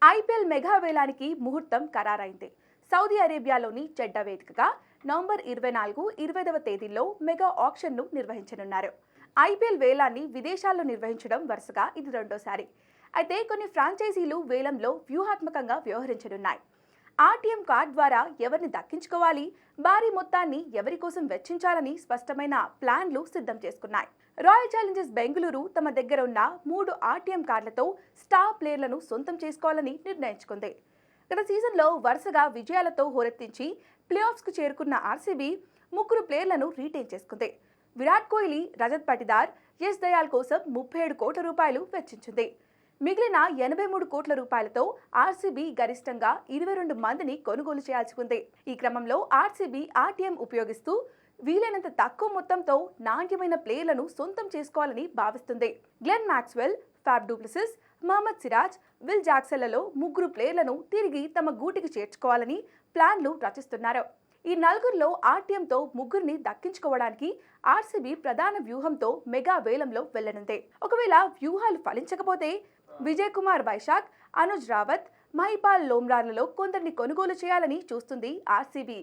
IPL mega వేలానికి ముహూర్తం ఖరారైంది. Saudi అరేబియాలోని Jeddah వేదికగా November 24, 25వ తేదీల్లో మెగా ఆక్షన్ను నిర్వహించనున్నారు. ఐపీఎల్ వేలాన్ని విదేశాల్లో నిర్వహించడం వరుసగా ఇది రెండోసారి. అయితే కొన్ని ఫ్రాంచైజీలు వేలంలో వ్యూహాత్మకంగా వ్యవహరించనున్నాయి. ఆర్టీఎం కార్డ్ ద్వారా ఎవరిని దక్కించుకోవాలి, భారీ మొత్తాన్ని ఎవరి కోసం వెచ్చించాలని స్పష్టమైన ప్లాన్లు సిద్ధం చేసుకున్నాయి. రాయల్ ఛాలెంజర్స్ బెంగళూరు తమ దగ్గర ఉన్న 3 ఆర్టీఎం కార్డులతో స్టార్ ప్లేయర్లను సొంతం చేసుకోవాలని నిర్ణయించుకుంది. గత సీజన్లో వరుసగా విజయాలతో హోరెత్తించి ప్లేఆఫ్స్కు చేరుకున్న ఆర్సీబీ 3 ప్లేయర్లను రీటైన్ చేసుకుంది. విరాట్ కోహ్లీ, రజత్ పటిదార్, యశ్ దయాల్ కోసం 37 కోట్ల రూపాయలు వెచ్చించింది. మిగిలిన 83 కోట్ల రూపాయలతో ఆర్సీబీ గరిష్టంగా 22 మందిని కొనుగోలు చేయాల్సి ఉంది. ఈ క్రమంలో ఆర్సీబీ ఆర్టీఎం ఉపయోగిస్తూ వీలైనంత తక్కువ మొత్తంతో నాణ్యమైన ప్లేయర్లను సొంతం చేసుకోవాలని భావిస్తుంది. Glenn Maxwell, Faf du Plessis, Mohammed Siraj, Will జాక్సన్లలో 3 ప్లేయర్లను తిరిగి తమ గూటికి చేర్చుకోవాలని ప్లాన్లు రచిస్తున్నారు. ఈ నలుగురిలో ఆర్టీఎంతో 3ని దక్కించుకోవడానికి ఆర్సీబీ ప్రధాన వ్యూహంతో మెగా వేలంలో వెళ్లనుంది. ఒకవేళ వ్యూహాలు ఫలించకపోతే విజయ్ కుమార్ వైశాఖ్, అనుజ్ రావత్, మహిపాల్ లోమ్రాన్లలో కొందరిని కొనుగోలు చేయాలని చూస్తుంది ఆర్సీబీ.